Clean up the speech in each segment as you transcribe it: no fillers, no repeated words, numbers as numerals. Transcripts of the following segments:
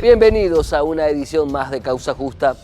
Bienvenidos a una edición más de Causa Justa.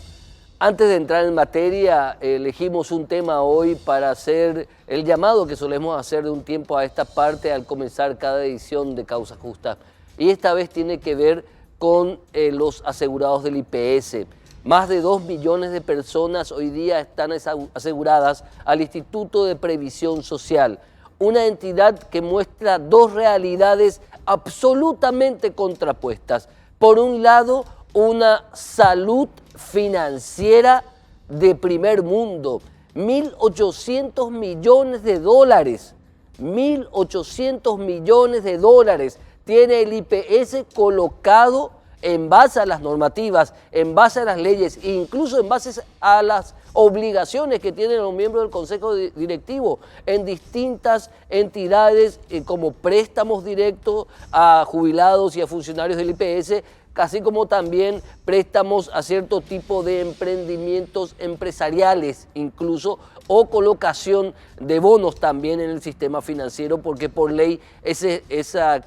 Antes de entrar en materia, elegimos un tema hoy para hacer el llamado que solemos hacer de un tiempo a esta parte al comenzar cada edición de Causa Justa. Y esta vez tiene que ver con los asegurados del IPS. Más de 2 millones de personas hoy día están aseguradas al Instituto de Previsión Social, una entidad que muestra dos realidades absolutamente contrapuestas. Por un lado, una salud financiera de primer mundo, 1.800 millones de dólares, 1.800 millones de dólares tiene el IPS colocado en base a las normativas, en base a las leyes, incluso en base a las obligaciones que tienen los miembros del Consejo Directivo en distintas entidades como préstamos directos a jubilados y a funcionarios del IPS, así como también préstamos a cierto tipo de emprendimientos empresariales incluso, o colocación de bonos también en el sistema financiero, porque por ley esa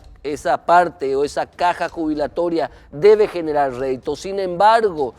parte o esa caja jubilatoria debe generar rédito. Sin embargo,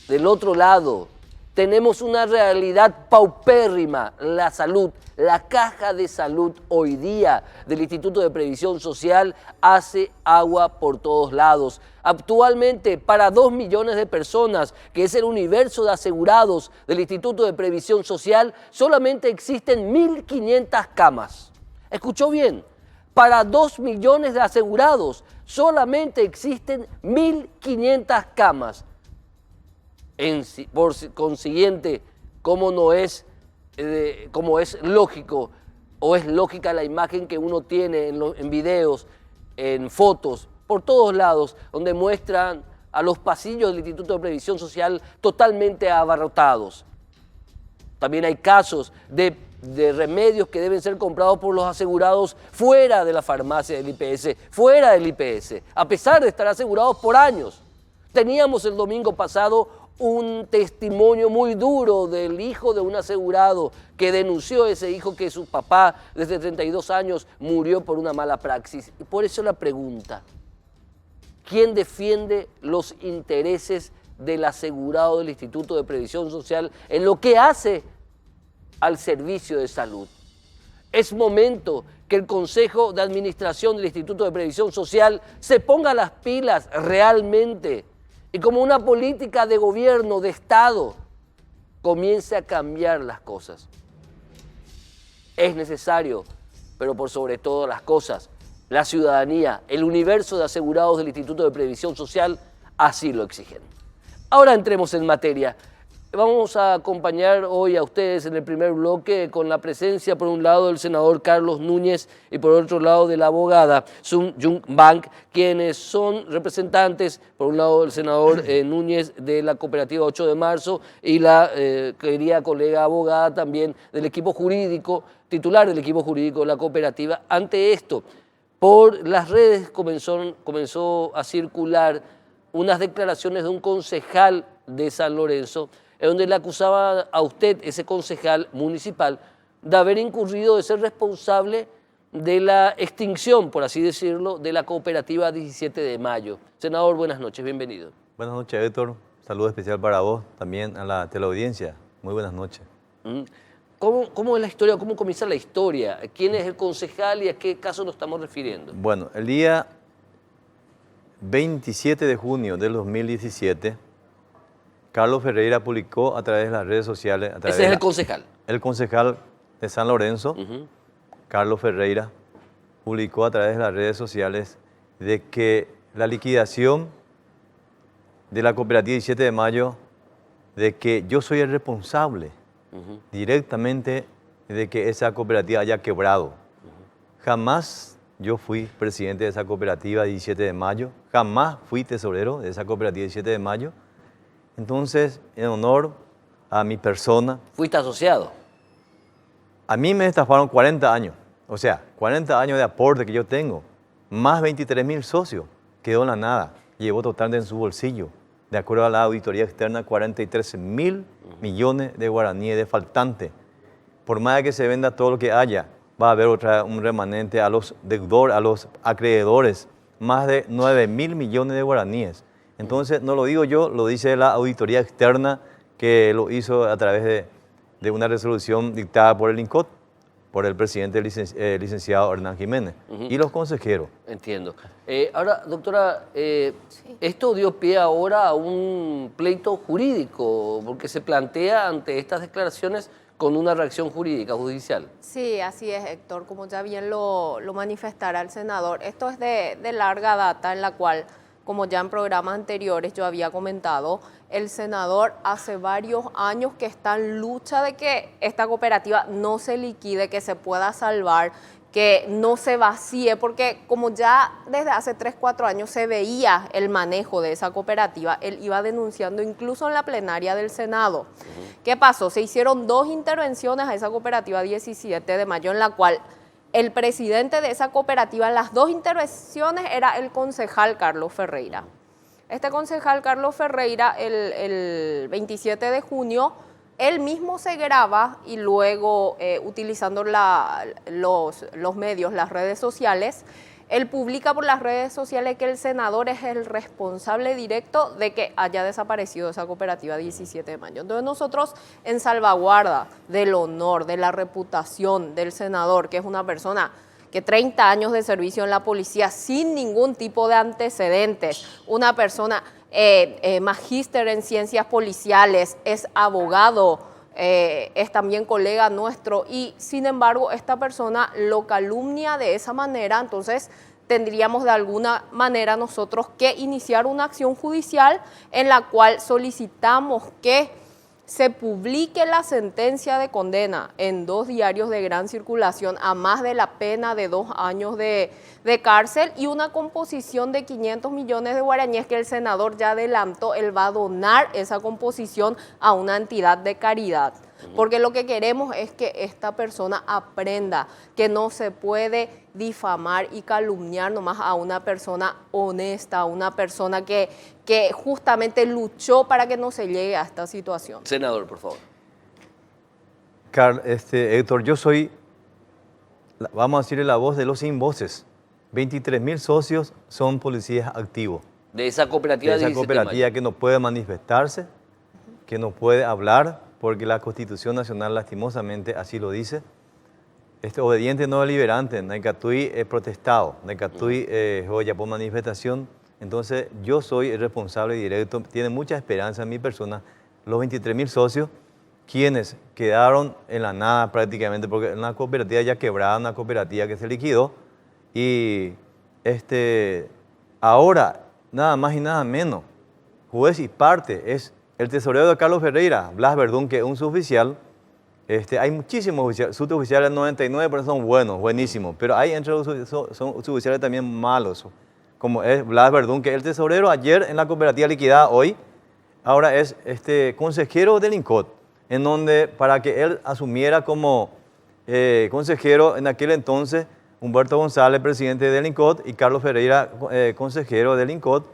del otro lado, tenemos una realidad paupérrima, la salud. La caja de salud hoy día del Instituto de Previsión Social hace agua por todos lados. Actualmente, para 2 millones de personas, que es el universo de asegurados del Instituto de Previsión Social, solamente existen 1.500 camas. ¿Escuchó bien? Para 2 millones de asegurados, solamente existen 1.500 camas. Por consiguiente, como es lógico o es lógica la imagen que uno tiene en videos, en fotos, por todos lados, donde muestran a los pasillos del Instituto de Previsión Social totalmente abarrotados. También hay casos de remedios que deben ser comprados por los asegurados fuera de la farmacia del IPS, fuera del IPS, a pesar de estar asegurados por años. Teníamos el domingo pasado un testimonio muy duro del hijo de un asegurado que denunció a ese hijo que su papá desde 32 años murió por una mala praxis. Y por eso la pregunta, ¿quién defiende los intereses del asegurado del Instituto de Previsión Social en lo que hace al servicio de salud? Es momento que el Consejo de Administración del Instituto de Previsión Social se ponga las pilas realmente y como una política de gobierno, de Estado, comience a cambiar las cosas. Es necesario, pero por sobre todas las cosas, la ciudadanía, el universo de asegurados del Instituto de Previsión Social, así lo exigen. Ahora entremos en materia. Vamos a acompañar hoy a ustedes en el primer bloque con la presencia, por un lado, del senador Carlos Núñez y por otro lado de la abogada Sung Jung Bank, quienes son representantes, por un lado, del senador Núñez de la cooperativa 8 de marzo y la querida colega abogada también del equipo jurídico, titular del equipo jurídico de la cooperativa. Ante esto, por las redes comenzó a circular unas declaraciones de un concejal de San Lorenzo, en donde le acusaba a usted, ese concejal municipal, de haber incurrido, de ser responsable de la extinción, por así decirlo, de la cooperativa 17 de mayo. Senador, buenas noches, bienvenido. Buenas noches, Héctor. Saludo especial para vos, también a la teleaudiencia. Muy buenas noches. ¿Cómo es la historia? ¿Cómo comienza la historia? ¿Quién es el concejal y a qué caso nos estamos refiriendo? Bueno, el día 27 de junio del 2017, Carlos Ferreira publicó a través de las redes sociales... Ese es el concejal. El concejal de San Lorenzo, Carlos Ferreira, publicó a través de las redes sociales de que la liquidación de la cooperativa 17 de mayo, de que yo soy el responsable directamente de que esa cooperativa haya quebrado. Jamás yo fui presidente de esa cooperativa 17 de mayo, jamás fui tesorero de esa cooperativa 17 de mayo. Entonces, en honor a mi persona... ¿Fuiste asociado? A mí me estafaron 40 años, o sea, 40 años de aporte que yo tengo, más 23.000 socios, quedó en la nada, llevó totalmente en su bolsillo. De acuerdo a la auditoría externa, 43.000 millones de guaraníes de faltante. Por más que se venda todo lo que haya, va a haber un remanente a los deudores, a los acreedores, más de 9.000 millones de guaraníes. Entonces, no lo digo yo, lo dice la auditoría externa que lo hizo a través de una resolución dictada por el INCOT, por el presidente licenciado Hernán Jiménez y los consejeros. Entiendo. Ahora, doctora, esto dio pie ahora a un pleito jurídico, porque se plantea ante estas declaraciones con una reacción jurídica, judicial. Sí, así es, Héctor, como ya bien lo manifestará el senador. Esto es de larga data, en la cual, como ya en programas anteriores yo había comentado, el senador hace varios años que está en lucha de que esta cooperativa no se liquide, que se pueda salvar, que no se vacíe, porque como ya desde hace 3, 4 años se veía el manejo de esa cooperativa, él iba denunciando incluso en la plenaria del Senado. ¿Qué pasó? Se hicieron 2 intervenciones a esa cooperativa 17 de mayo, en la cual el presidente de esa cooperativa, en las 2 intervenciones, era el concejal Carlos Ferreira. Este concejal Carlos Ferreira, el 27 de junio, él mismo se graba y luego, utilizando los medios, las redes sociales, él publica por las redes sociales que el senador es el responsable directo de que haya desaparecido esa cooperativa 17 de mayo. Entonces nosotros, en salvaguarda del honor, de la reputación del senador, que es una persona que 30 años de servicio en la policía sin ningún tipo de antecedentes, una persona magíster en ciencias policiales, es abogado, es también colega nuestro, y sin embargo esta persona lo calumnia de esa manera. Entonces tendríamos de alguna manera nosotros que iniciar una acción judicial en la cual solicitamos que se publique la sentencia de condena en 2 diarios de gran circulación a más de la pena de 2 años de cárcel y una composición de 500 millones de guaraníes que el senador ya adelantó. Él va a donar esa composición a una entidad de caridad. Porque lo que queremos es que esta persona aprenda que no se puede difamar y calumniar nomás a una persona honesta, a una persona que justamente luchó para que no se llegue a esta situación. Senador, por favor. Héctor, yo soy, vamos a decirle, la voz de los sin voces. 23.000 socios son policías activos. De esa cooperativa de esa cooperativa que no puede manifestarse, que no puede hablar, porque la Constitución Nacional lastimosamente así lo dice. Obediente no deliberante, Naikatui es protestado, Naikatui joya por manifestación. Entonces yo soy el responsable directo, tiene mucha esperanza en mi persona, los 23.000 socios, quienes quedaron en la nada prácticamente, porque una cooperativa ya quebrada, una cooperativa que se liquidó, y ahora nada más y nada menos, juez y parte es el tesorero de Carlos Ferreira, Blas Verdún, que es un suboficial. Hay muchísimos suboficiales, 99, pero son buenos, buenísimos, pero hay entre los suboficiales también malos, como es Blas Verdún, que es el tesorero ayer en la cooperativa liquidada hoy, ahora es consejero del INCOT, en donde para que él asumiera como consejero en aquel entonces, Humberto González, presidente del INCOT, y Carlos Ferreira, consejero del INCOT,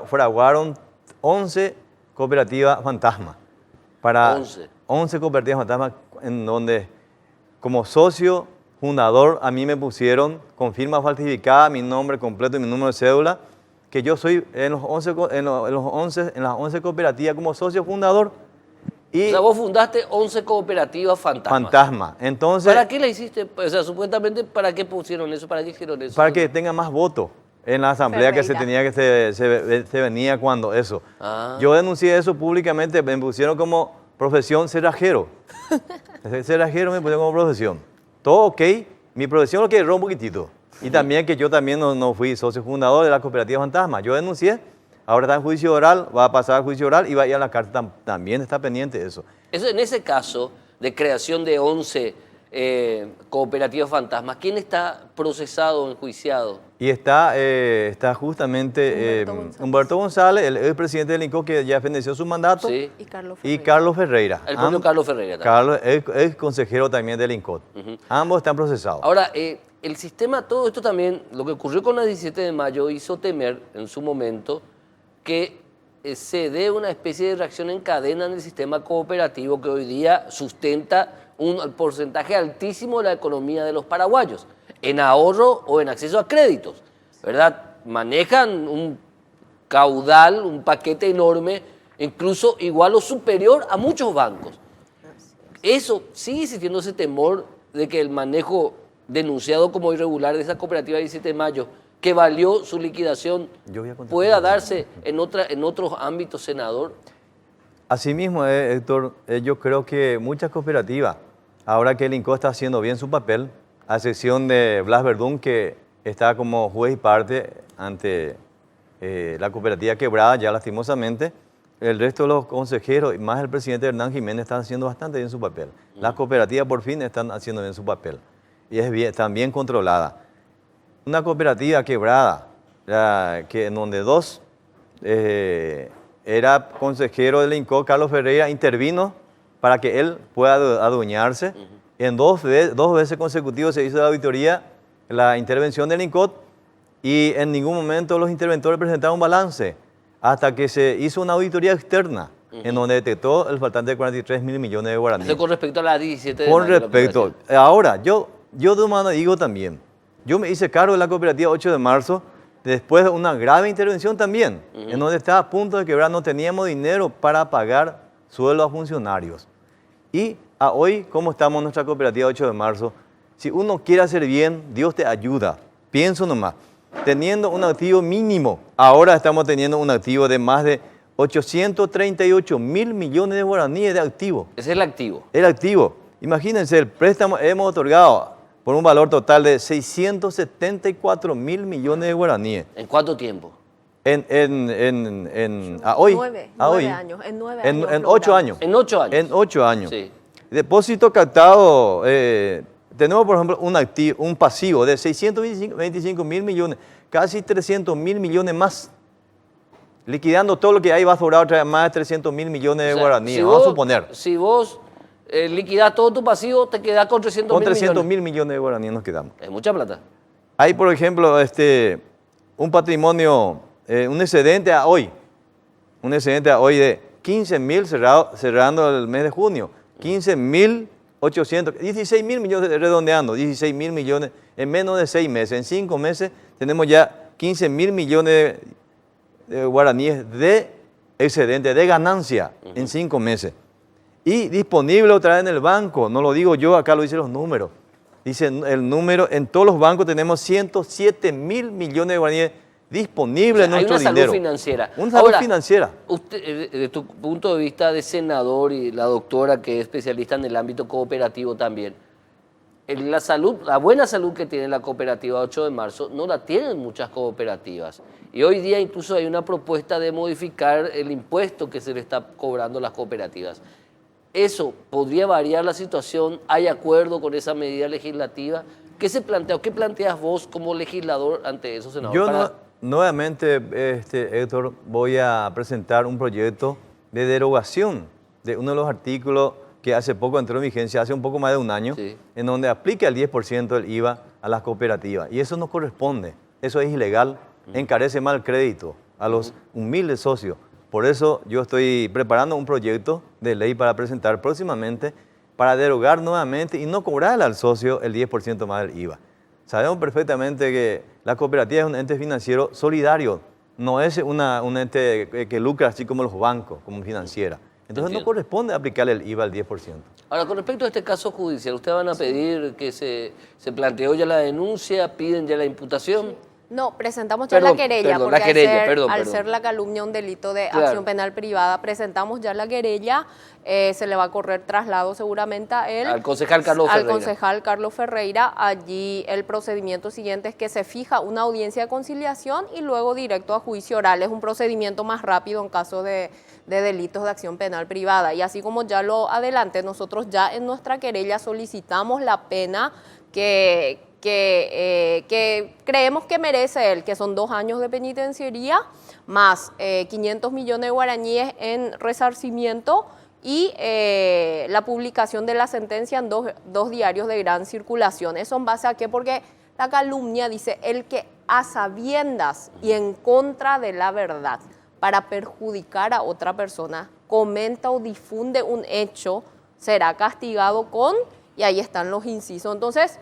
fraguaron 11 cooperativas fantasma. 11 cooperativas fantasma, en donde como socio fundador a mí me pusieron con firma falsificada mi nombre completo y mi número de cédula, que yo soy en las 11 cooperativas como socio fundador. Y o sea, vos fundaste 11 cooperativas fantasmas. Fantasma. Entonces, ¿para qué la hiciste? O sea, supuestamente, ¿para qué pusieron eso? ¿Para qué hicieron eso? Para que tenga más votos en la asamblea que se tenía, que se venía cuando eso. Yo denuncié eso públicamente, me pusieron como profesión cerrajero. Cerrajero me pusieron como profesión. Todo ok, mi profesión lo que erró un poquitito. Y también que yo también no fui socio fundador de la cooperativa Fantasma. Yo denuncié, ahora está en juicio oral, va a pasar al juicio oral y va a ir a la cárcel, también está pendiente de eso. En ese caso de creación de 11 cooperativas fantasmas, ¿quién está procesado o enjuiciado? Y está justamente Humberto González, el expresidente del INCOT, que ya feneció su mandato, sí. y Carlos Ferreira. El propio Carlos Ferreira también. Carlos es consejero también del INCOT. Ambos están procesados. Ahora, el sistema, todo esto también, lo que ocurrió con la 17 de mayo hizo temer en su momento que se dé una especie de reacción en cadena en el sistema cooperativo que hoy día sustenta un porcentaje altísimo de la economía de los paraguayos, en ahorro o en acceso a créditos. ¿verdad? Manejan un caudal, un paquete enorme, incluso igual o superior a muchos bancos. Eso sigue existiendo ese temor de que el manejo denunciado como irregular de esa cooperativa 17 de mayo, que valió su liquidación, pueda darse en otros ámbitos, senador. Asimismo, Héctor, yo creo que muchas cooperativas, ahora que el INCO está haciendo bien su papel, a excepción de Blas Verdún, que está como juez y parte ante la cooperativa quebrada ya lastimosamente, el resto de los consejeros, y más el presidente Hernán Jiménez, están haciendo bastante bien su papel. Las cooperativas por fin están haciendo bien su papel y están bien controladas. Una cooperativa quebrada, que en donde era consejero del INCO, Carlos Ferreira, intervino para que él pueda adueñarse. En dos veces consecutivas se hizo la auditoría, la intervención del INCO, y en ningún momento los interventores presentaron un balance, hasta que se hizo una auditoría externa, en donde detectó el faltante de 43 mil millones de guaraníes. Eso con respecto a las 17 de Con mayo, respecto, ahora, yo de humano digo también, yo me hice cargo de la cooperativa 8 de marzo, después de una grave intervención también, en donde estaba a punto de quebrar, no teníamos dinero para pagar sueldos a funcionarios. Y a hoy, ¿cómo estamos en nuestra cooperativa 8 de marzo? Si uno quiere hacer bien, Dios te ayuda. Pienso nomás, teniendo un activo mínimo, ahora estamos teniendo un activo de más de 838 mil millones de guaraníes de activo. Ese es el activo. El activo. Imagínense, el préstamo hemos otorgado por un valor total de 674 mil millones de guaraníes. ¿En cuánto tiempo? Hoy. 9 años. En 9 años. En 8 años. En 8 años. En 8 años. Sí. Depósito captado, tenemos por ejemplo un pasivo de 625 mil millones, casi 300 mil millones más. Liquidando todo lo que hay va a sobrar otra vez más de 300 mil millones de guaraníes, si vamos vos, a suponer. Si vos liquidás todo tu pasivo, te quedás con 300 Con mil 300 millones. mil millones de guaraníes nos quedamos. Es mucha plata. Hay, por ejemplo, un patrimonio, un excedente a hoy de 15 mil cerrando el mes de junio, 15 mil 800, 16 mil millones, redondeando, 16 mil millones en menos de 6 meses. En 5 meses tenemos ya 15 mil millones de guaraníes de excedente, de ganancia, en 5 meses. Y disponible otra vez en el banco, no lo digo yo, acá lo dicen los números. Dice el número, en todos los bancos tenemos 107 mil millones de guaraníes disponibles en nuestro dinero. Hay una salud financiera. Una salud financiera. Usted, desde tu punto de vista de senador y la doctora que es especialista en el ámbito cooperativo también, la buena salud que tiene la cooperativa 8 de marzo no la tienen muchas cooperativas. Y hoy día incluso hay una propuesta de modificar el impuesto que se le está cobrando a las cooperativas. ¿Eso podría variar la situación? ¿Hay acuerdo con esa medida legislativa? ¿Qué se plantea o qué planteas vos como legislador ante eso, senador? Yo nuevamente, Héctor, voy a presentar un proyecto de derogación de uno de los artículos que hace poco entró en vigencia, hace un poco más de un año, sí, en donde aplica el 10% del IVA a las cooperativas. Y eso no corresponde, eso es ilegal, encarece más el crédito a los humildes socios. Por eso yo estoy preparando un proyecto de ley para presentar próximamente para derogar nuevamente y no cobrarle al socio el 10% más del IVA. Sabemos perfectamente que la cooperativa es un ente financiero solidario, no es un ente que lucra así como los bancos, como financiera. Entonces no corresponde aplicarle el IVA al 10%. Ahora, con respecto a este caso judicial, ¿ustedes van a pedir que se planteó ya la denuncia, piden ya la imputación? No, presentamos ya la querella, porque al ser la calumnia un delito de acción penal privada, presentamos ya la querella, se le va a correr traslado seguramente a él. Al concejal Carlos Ferreira. Al concejal Carlos Ferreira. Allí el procedimiento siguiente es que se fija una audiencia de conciliación y luego directo a juicio oral. Es un procedimiento más rápido en caso de delitos de acción penal privada. Y así como ya lo adelanté, nosotros ya en nuestra querella solicitamos la pena que creemos que merece él, que son 2 años de penitenciaría, más 500 millones de guaraníes en resarcimiento y la publicación de la sentencia en dos diarios de gran circulación. ¿Eso en base a qué? Porque la calumnia dice el que a sabiendas y en contra de la verdad, para perjudicar a otra persona, comenta o difunde un hecho, será castigado con, y ahí están los incisos. Entonces,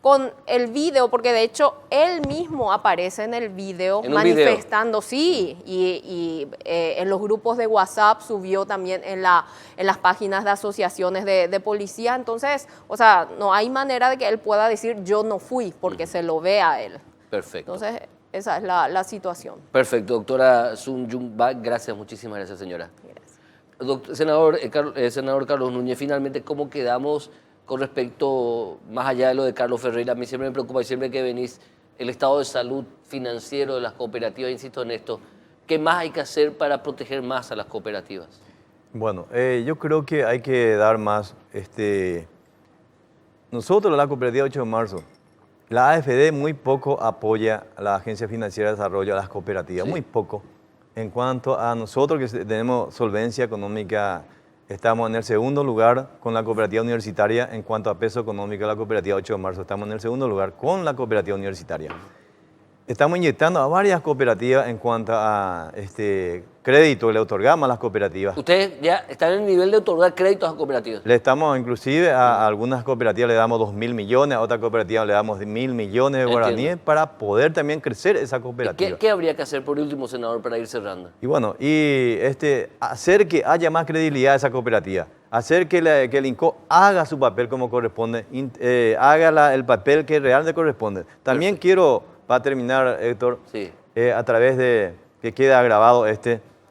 con el video, porque de hecho él mismo aparece en el video En un manifestando, sí, y en los grupos de WhatsApp subió también en las páginas de asociaciones de policía. Entonces, o sea, no hay manera de que él pueda decir yo no fui, porque se lo ve a él. Perfecto. Entonces, esa es la situación. Perfecto, doctora Sun Jung Bak, gracias, muchísimas gracias, señora. Gracias. Senador Carlos Núñez, finalmente, ¿cómo quedamos con respecto, más allá de lo de Carlos Ferreira? A mí siempre me preocupa y siempre que venís, el estado de salud financiero de las cooperativas, insisto en esto, ¿qué más hay que hacer para proteger más a las cooperativas? Bueno, yo creo que hay que dar más. Nosotros, la cooperativa 8 de marzo, la AFD muy poco apoya a la Agencia Financiera de Desarrollo, a las cooperativas, Sí. muy poco. En cuanto a nosotros que tenemos solvencia económica, estamos en el segundo lugar con la cooperativa universitaria. En cuanto a peso económico, la cooperativa 8 de marzo, estamos en el segundo lugar con la cooperativa universitaria. Estamos inyectando a varias cooperativas en cuanto a crédito que le otorgamos a las cooperativas. Ustedes ya están en el nivel de otorgar créditos a cooperativas. Le estamos, inclusive, a algunas cooperativas le damos 2.000 millones, a otras cooperativas le damos 1.000 millones de guaraníes para poder también crecer esa cooperativa. ¿Qué habría que hacer por último, senador, para ir cerrando? Y bueno, hacer que haya más credibilidad a esa cooperativa, hacer que el INCO haga su papel como corresponde, haga el papel que realmente corresponde. También quiero, para terminar, Héctor, Sí. a través de que queda grabado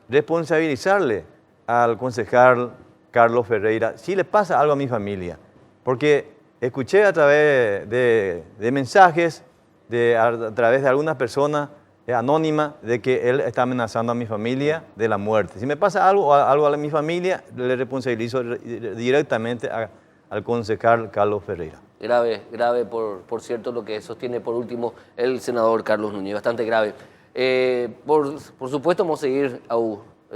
responsabilizarle al concejal Carlos Ferreira si le pasa algo a mi familia. Porque escuché a través de mensajes, a través de algunas personas anónimas, de que él está amenazando a mi familia de la muerte. Si me pasa algo a mi familia, le responsabilizo directamente al concejal Carlos Ferreira. Grave, por cierto, lo que sostiene por último el senador Carlos Núñez, bastante grave. Por supuesto vamos a seguir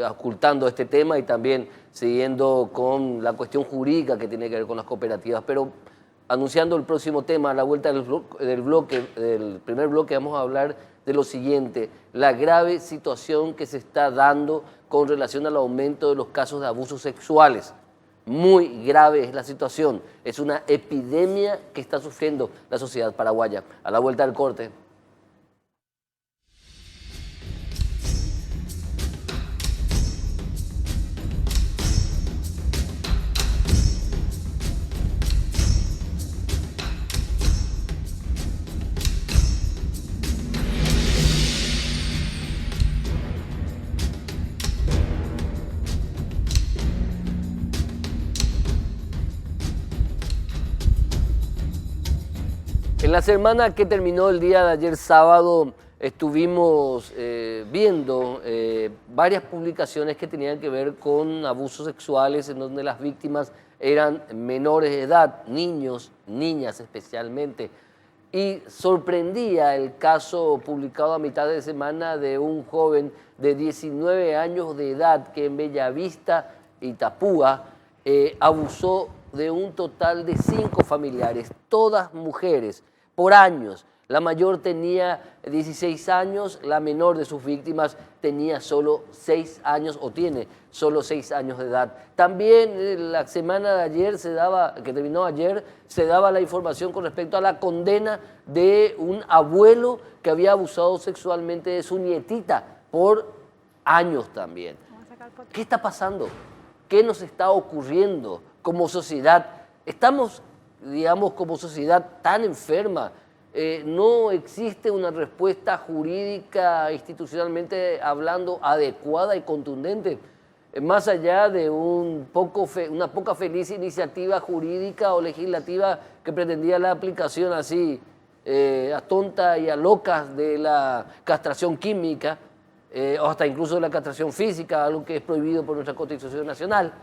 ocultando este tema y también siguiendo con la cuestión jurídica que tiene que ver con las cooperativas, pero anunciando el próximo tema, a la vuelta del primer bloque vamos a hablar de lo siguiente, la grave situación que se está dando con relación al aumento de los casos de abusos sexuales. Muy grave es la situación, es una epidemia que está sufriendo la sociedad paraguaya. A la vuelta del corte. En la semana que terminó el día de ayer sábado estuvimos viendo varias publicaciones que tenían que ver con abusos sexuales en donde las víctimas eran menores de edad, niños, niñas especialmente. Y sorprendía el caso publicado a mitad de semana de un joven de 19 años de edad que en Bellavista, Itapúa, abusó de un total de 5 familiares, todas mujeres, por años. La mayor tenía 16 años, la menor de sus víctimas tenía solo 6 años o tiene solo 6 años de edad. También la semana de ayer que terminó ayer, se daba la información con respecto a la condena de un abuelo que había abusado sexualmente de su nietita por años también. ¿Qué está pasando? ¿Qué nos está ocurriendo como sociedad? Estamos, digamos, como sociedad tan enferma. No existe una respuesta jurídica, institucionalmente hablando, adecuada y contundente, más allá de una poca feliz iniciativa jurídica o legislativa que pretendía la aplicación así a tonta y a locas de la castración química, o hasta incluso de la castración física, algo que es prohibido por nuestra Constitución Nacional.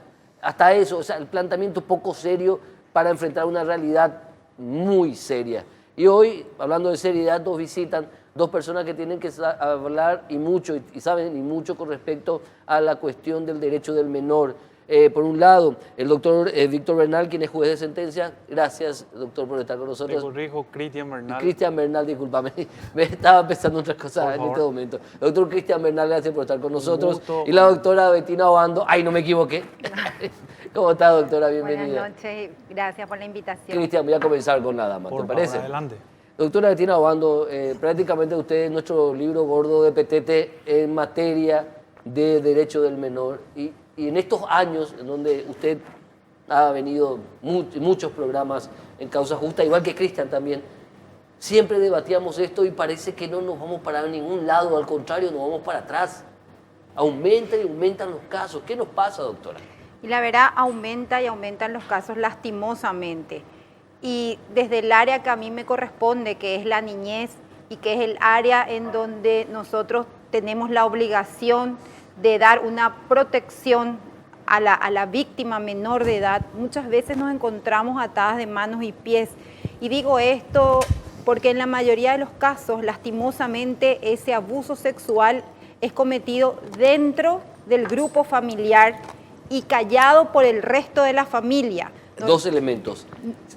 Hasta eso, o sea, el planteamiento poco serio para enfrentar una realidad muy seria. Y hoy, hablando de seriedad, nos visitan dos personas que tienen que hablar y saben y mucho con respecto a la cuestión del derecho del menor. por un lado, el doctor Víctor Bernal, quien es juez de sentencia. Gracias, doctor, por estar con Te nosotros. corrijo, Cristian Bernal. Cristian Bernal, discúlpame, me estaba pensando otras cosas en este momento. Doctor Cristian Bernal, gracias por estar con nosotros. gusto. Y la doctora Bettina Obando. Ay, no me equivoqué. ¿Cómo está, doctora? Bienvenida. Buenas noches, gracias por la invitación. Cristian, voy a comenzar con la dama, Por ¿te favor, parece? adelante. Doctora Bettina Obando, prácticamente usted es nuestro libro gordo de Petete en materia de derecho del menor. Y en estos años en donde usted ha venido muchos programas en Causa Justa, igual que Cristian también, siempre debatíamos esto y parece que no nos vamos para ningún lado, al contrario, nos vamos para atrás. Aumentan y aumentan los casos. ¿Qué nos pasa, doctora? Y la verdad, aumenta y aumentan los casos lastimosamente. Y desde el área que a mí me corresponde, que es la niñez, y que es el área en donde nosotros tenemos la obligación de dar una protección a la víctima menor de edad, muchas veces nos encontramos atadas de manos y pies. Y digo esto porque en la mayoría de los casos, lastimosamente, ese abuso sexual es cometido dentro del grupo familiar y callado por el resto de la familia. Dos elementos.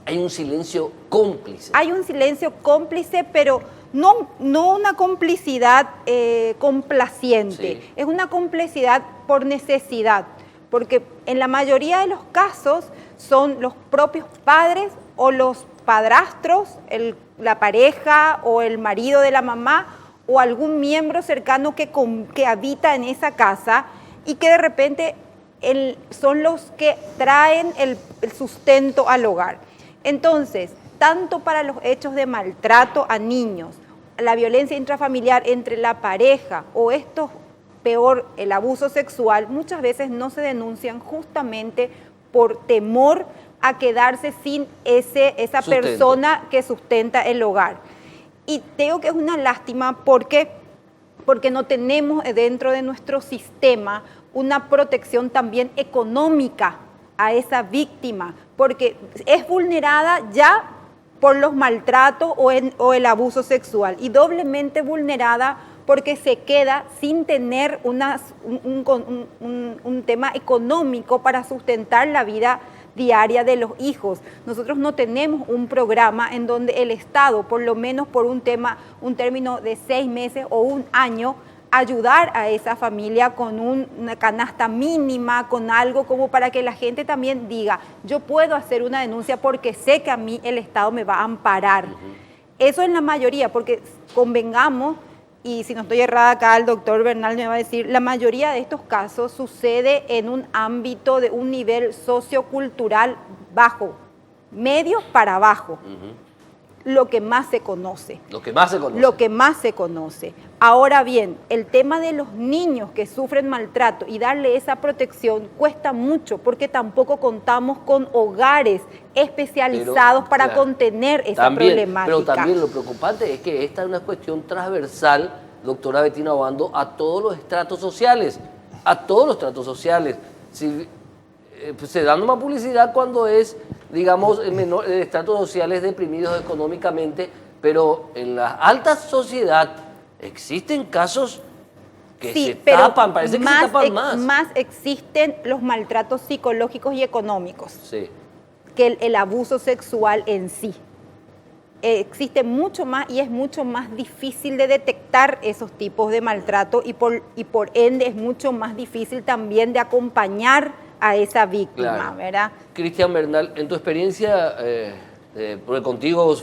Hay un silencio cómplice. Hay un silencio cómplice, pero no una complicidad complaciente, Sí. es una complicidad por necesidad, porque en la mayoría de los casos son los propios padres o los padrastros, la pareja o el marido de la mamá o algún miembro cercano que habita en esa casa y que de repente son los que traen el sustento al hogar. Entonces, tanto para los hechos de maltrato a niños, la violencia intrafamiliar entre la pareja o peor, el abuso sexual, muchas veces no se denuncian justamente por temor a quedarse sin esa Sustento. persona que sustenta el hogar. Y digo que es una lástima porque no tenemos dentro de nuestro sistema una protección también económica a esa víctima, porque es vulnerada ya por los maltratos o el abuso sexual y doblemente vulnerada porque se queda sin tener un tema económico para sustentar la vida diaria de los hijos. Nosotros no tenemos un programa en donde el Estado, por lo menos por un término de 6 meses o un año, ayudar a esa familia con una canasta mínima, con algo como para que la gente también diga, yo puedo hacer una denuncia porque sé que a mí el Estado me va a amparar. Eso en la mayoría, porque convengamos, y si no estoy errada acá el doctor Bernal me va a decir, la mayoría de estos casos sucede en un ámbito de un nivel sociocultural bajo, medio para abajo. Lo que más se conoce. Lo que más se conoce. Lo que más se conoce. Ahora bien, el tema de los niños que sufren maltrato y darle esa protección cuesta mucho porque tampoco contamos con hogares especializados para claro, contener esa también, problemática. Pero también lo preocupante es que esta es una cuestión transversal, doctora Bettina Obando, a todos los estratos sociales. A todos los estratos sociales. Si, se da más publicidad cuando es, digamos, estratos sociales deprimidos económicamente, pero en la alta sociedad existen casos que sí, se pero tapan, parece que se tapan más. Más existen los maltratos psicológicos y económicos Sí. que el abuso sexual en sí. Existe mucho más y es mucho más difícil de detectar esos tipos de maltrato y por ende es mucho más difícil también de acompañar a esa víctima, Claro. ¿verdad? Cristian Bernal, en tu experiencia, porque contigo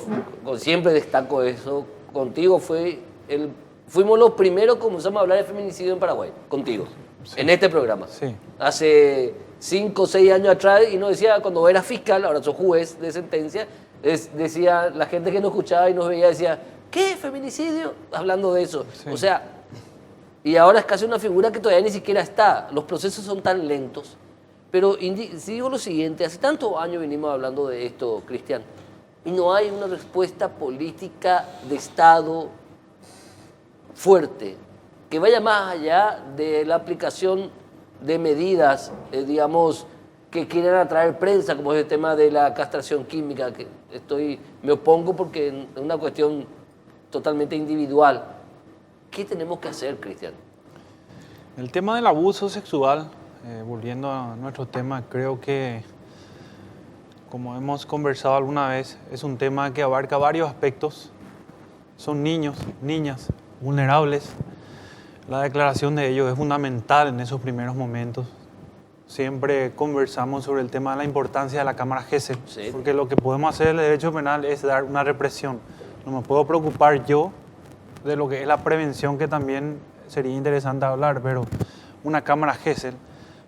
siempre destaco eso, contigo fuimos los primeros que comenzamos a hablar de feminicidio en Paraguay, contigo, en este programa. Sí. Hace 5 o 6 años atrás, y nos decía, cuando eras fiscal, ahora sos juez de sentencia, decía, la gente que nos escuchaba y nos veía decía, ¿qué? ¿Feminicidio? Hablando de eso. Sí. O sea, y ahora es casi una figura que todavía ni siquiera está. Los procesos son tan lentos. Pero digo lo siguiente, hace tantos años venimos hablando de esto, Cristian, y no hay una respuesta política de Estado fuerte, que vaya más allá de la aplicación de medidas, digamos, que quieren atraer prensa, como es el tema de la castración química, que me opongo porque es una cuestión totalmente individual. ¿Qué tenemos que hacer, Cristian? El tema del abuso sexual Volviendo a nuestro tema, creo que, como hemos conversado alguna vez, es un tema que abarca varios aspectos. Son niños, niñas, vulnerables. La declaración de ellos es fundamental en esos primeros momentos. Siempre conversamos sobre el tema de la importancia de la cámara GESEL, Sí. porque lo que podemos hacer en el derecho penal es dar una represión. No me puedo preocupar yo de lo que es la prevención, que también sería interesante hablar, pero una cámara GESEL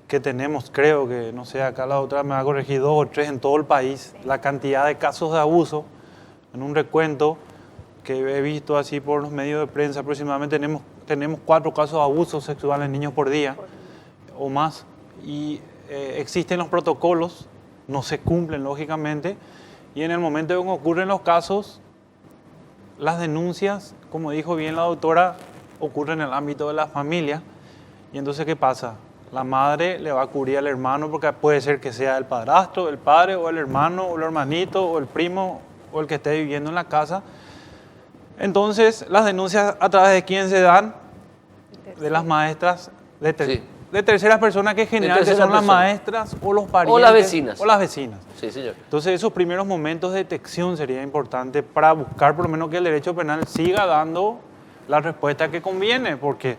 que tenemos, creo que, no sé, acá la otra me va a corregir, 2 o 3 en todo el país, la cantidad de casos de abuso, en un recuento que he visto así por los medios de prensa, aproximadamente tenemos 4 casos de abuso sexual en niños por día o más, y existen los protocolos, no se cumplen lógicamente, y en el momento en que ocurren los casos, las denuncias, como dijo bien la doctora, ocurren en el ámbito de la familia. Y entonces, ¿qué pasa? La madre le va a cubrir al hermano, porque puede ser que sea el padrastro, el padre, o el hermano, o el hermanito, o el primo, o el que esté viviendo en la casa. Entonces, las denuncias, ¿a través de quién se dan? De las maestras, de terceras personas, que generalmente son las maestras o los parientes. O las vecinas. O las vecinas. Sí, señor. Entonces, esos primeros momentos de detección sería importante para buscar por lo menos que el derecho penal siga dando la respuesta que conviene, porque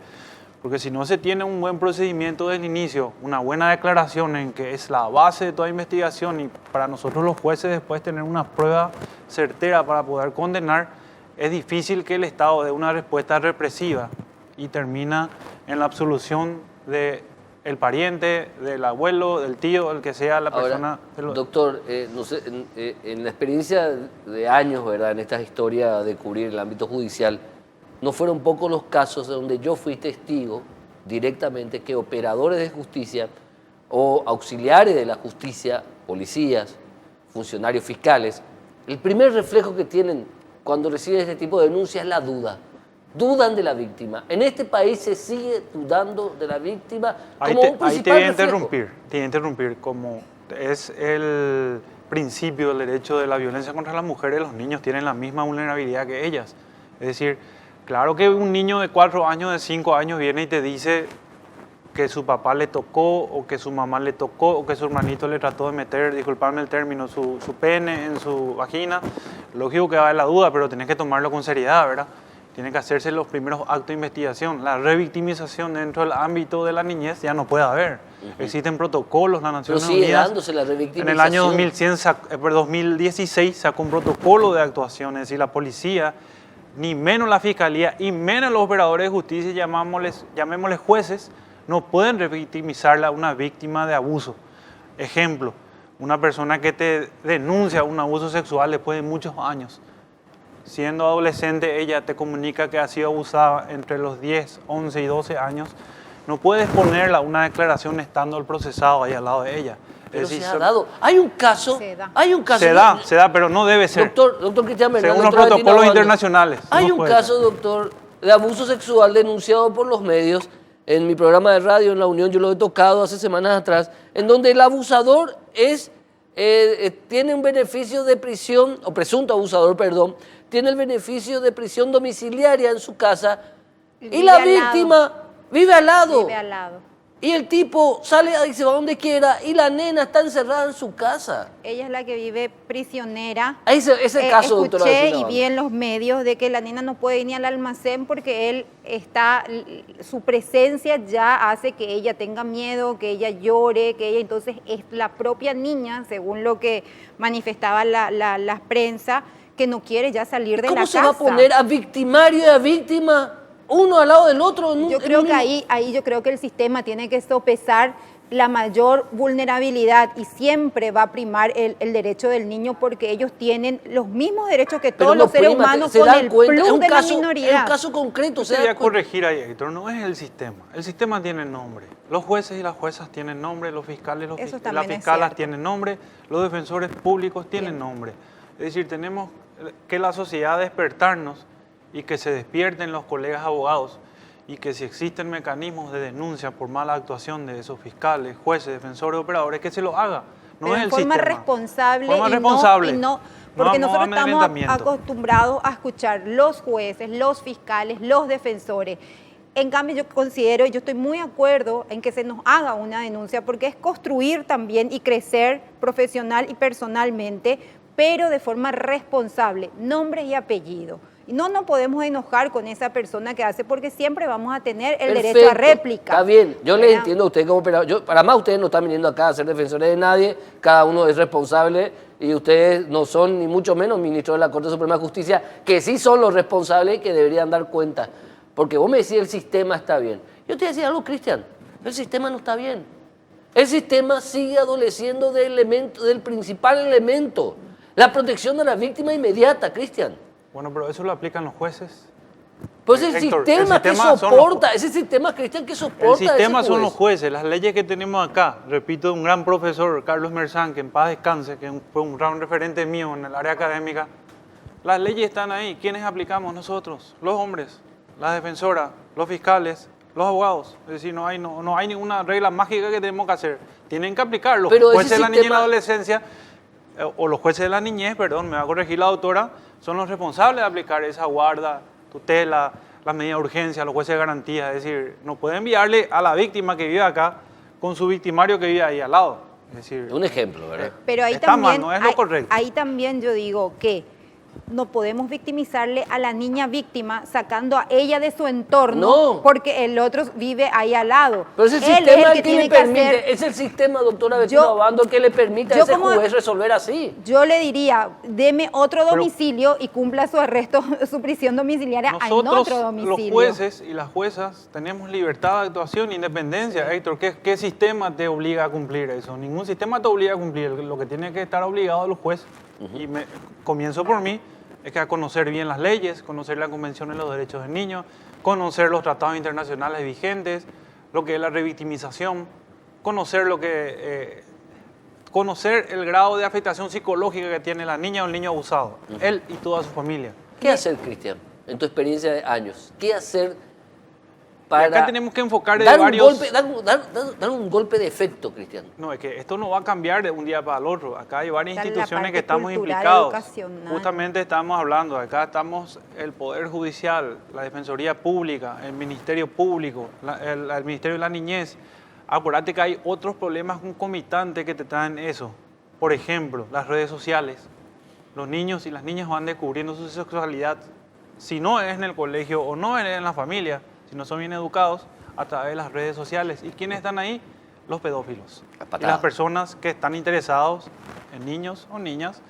si no se tiene un buen procedimiento desde el inicio, una buena declaración en que es la base de toda investigación, y para nosotros los jueces después tener una prueba certera para poder condenar, es difícil que el Estado dé una respuesta represiva y termina en la absolución del pariente, del abuelo, del tío, el que sea la persona. Ahora, doctor, no sé, en la experiencia de años, ¿verdad?, en esta historia de cubrir el ámbito judicial, no fueron pocos los casos donde yo fui testigo directamente que operadores de justicia o auxiliares de la justicia, policías, funcionarios fiscales, el primer reflejo que tienen cuando reciben este tipo de denuncias es la duda. Dudan de la víctima. En este país se sigue dudando de la víctima como un principal ahí te voy a reflejo. te voy a interrumpir, como es el principio del derecho de la violencia contra las mujeres, los niños tienen la misma vulnerabilidad que ellas. Es decir, claro que un niño de 4 años, de 5 años viene y te dice que su papá le tocó, o que su mamá le tocó, o que su hermanito le trató de meter, disculpadme el término, su pene en su vagina. Lógico que va a haber la duda, pero tenés que tomarlo con seriedad, ¿verdad? Tienen que hacerse los primeros actos de investigación. La revictimización dentro del ámbito de la niñez ya no puede haber. Existen protocolos, la Naciones Pero sigue Unidas dándose la revictimización. en el año 2016 sacó un protocolo de actuación, es decir, la policía, ni menos la fiscalía y menos los operadores de justicia, llamémosles jueces, no pueden revictimizar a una víctima de abuso. Ejemplo, una persona que te denuncia un abuso sexual después de muchos años. Siendo adolescente, ella te comunica que ha sido abusada entre los 10, 11 y 12 años. No puedes ponerla una declaración estando el procesado ahí al lado de ella. Pero Es decir, se ha dado. Hay un caso. Se da. Hay un caso. se da, pero no debe ser. Doctor Cristian Bernal, Según los doctora Bettina protocolos Obando, internacionales. Hay no un puede caso, ser. doctor, de abuso sexual denunciado por los medios. En mi programa de radio, en La Unión, yo lo he tocado hace semanas atrás, en donde el abusador tiene un beneficio de prisión, o presunto abusador, perdón, tiene el beneficio de prisión domiciliaria en su casa, y Vive la al lado. víctima vive al lado. Vive al lado. Y el tipo sale y se va donde quiera, y la nena está encerrada en su casa. Ella es la que vive prisionera. Ese caso, doctora Escuché Bettina y Obando. vi en los medios de que la nena no puede ir ni al almacén porque su presencia ya hace que ella tenga miedo, que ella llore, que ella entonces es la propia niña, según lo que manifestaba la prensa, que no quiere ya salir de la casa. ¿Cómo se va a poner a victimario y a víctima uno al lado del otro? Yo creo que ahí yo creo que el sistema tiene que sopesar la mayor vulnerabilidad, y siempre va a primar el derecho del niño, porque ellos tienen los mismos derechos que todos los seres humanos, con el plus de la minoría. Es un caso concreto. Yo quería corregir ahí, Héctor, no es el sistema. El sistema tiene nombre. Los jueces y las juezas tienen nombre, los fiscales, Eso las también es fiscalas cierto. tienen nombre, los defensores públicos tienen Bien. nombre. Es decir, tenemos que la sociedad despertarnos, y que se despierten los colegas abogados, y que si existen mecanismos de denuncia por mala actuación de esos fiscales, jueces, defensores, operadores, que se lo haga. No Pero es en el forma sistema. responsable, Forma y responsable. no, porque No nosotros estamos amedrentamiento. acostumbrados a escuchar los jueces, los fiscales, los defensores. En cambio, yo considero, y yo estoy muy de acuerdo en que se nos haga una denuncia, porque es construir también y crecer profesional y personalmente, pero de forma responsable, nombre y apellido. Y no nos podemos enojar con esa persona que hace, porque siempre vamos a tener el derecho a réplica. Está bien, yo les ¿verdad? entiendo a ustedes como operadores. Para más, ustedes no están viniendo acá a ser defensores de nadie, cada uno es responsable y ustedes no son ni mucho menos ministros de la Corte Suprema de Justicia, que sí son los responsables y que deberían dar cuenta. Porque vos me decís el sistema está bien. Yo te decía algo, Cristian, el sistema no está bien. El sistema sigue adoleciendo del principal elemento, la protección de la víctima inmediata, Cristian. Bueno, pero eso lo aplican los jueces. Pues el Héctor, sistema que soporta, ese sistema, Cristian, que soporta. El sistema ese son juez. los jueces, las leyes que tenemos acá. Repito, un gran profesor, Carlos Merzán, que en paz descanse, que fue un gran referente mío en el área académica. Las leyes están ahí. ¿Quiénes aplicamos? Nosotros, los hombres, las defensoras, los fiscales, los abogados. Es decir, no hay ninguna regla mágica que tenemos que hacer. Tienen que aplicar los Pero jueces de la niñez y la sistema- adolescencia, o los jueces de la niñez, perdón, me va a corregir la doctora, son los responsables de aplicar esa guarda, tutela, las medidas de urgencia, los jueces de garantía. Es decir, no puede enviarle a la víctima que vive acá con su victimario que vive ahí al lado. Es decir, Un ejemplo, ¿verdad? Pero ahí está mal, también, no es lo correcto. ahí también yo digo que no podemos victimizarle a la niña víctima sacando a ella de su entorno No. porque el otro vive ahí al lado. Pero es el Él sistema el que tiene le que permite, hacer- es el sistema, doctora Bettina Yo- Obando, el que le permite a yo ese como- juez resolver así. Yo le diría, deme otro domicilio y cumpla su arresto, su prisión domiciliaria en nosotros, otro domicilio. los jueces y las juezas, tenemos libertad de actuación e independencia. Héctor, ¿qué sistema te obliga a cumplir eso? Ningún sistema te obliga a cumplir. Lo que tiene que estar obligado a los jueces, y comienzo por mí, es que a conocer bien las leyes, conocer la Convención de los Derechos del Niño, conocer los tratados internacionales vigentes, lo que es la revictimización, conocer conocer el grado de afectación psicológica que tiene la niña o el niño abusado, él y toda su familia. ¿Qué hacer, Cristian, en tu experiencia de años? ¿Qué hacer Y para acá tenemos que enfocar de dar un varios... golpe, dar un golpe de efecto, Cristian? No, es que esto no va a cambiar de un día para el otro. Acá hay varias Está la instituciones parte que estamos cultural, implicados. educacional. Justamente estamos hablando, acá estamos el Poder Judicial, la Defensoría Pública, el Ministerio Público, el Ministerio de la Niñez. Acuérdate que hay otros problemas concomitantes que te traen eso. Por ejemplo, las redes sociales. Los niños y las niñas van descubriendo su sexualidad, si no es en el colegio o no es en la familia, si no son bien educados, a través de las redes sociales. ¿Y quiénes están ahí? Los pedófilos. Las Y patadas. las personas que están interesados en niños o niñas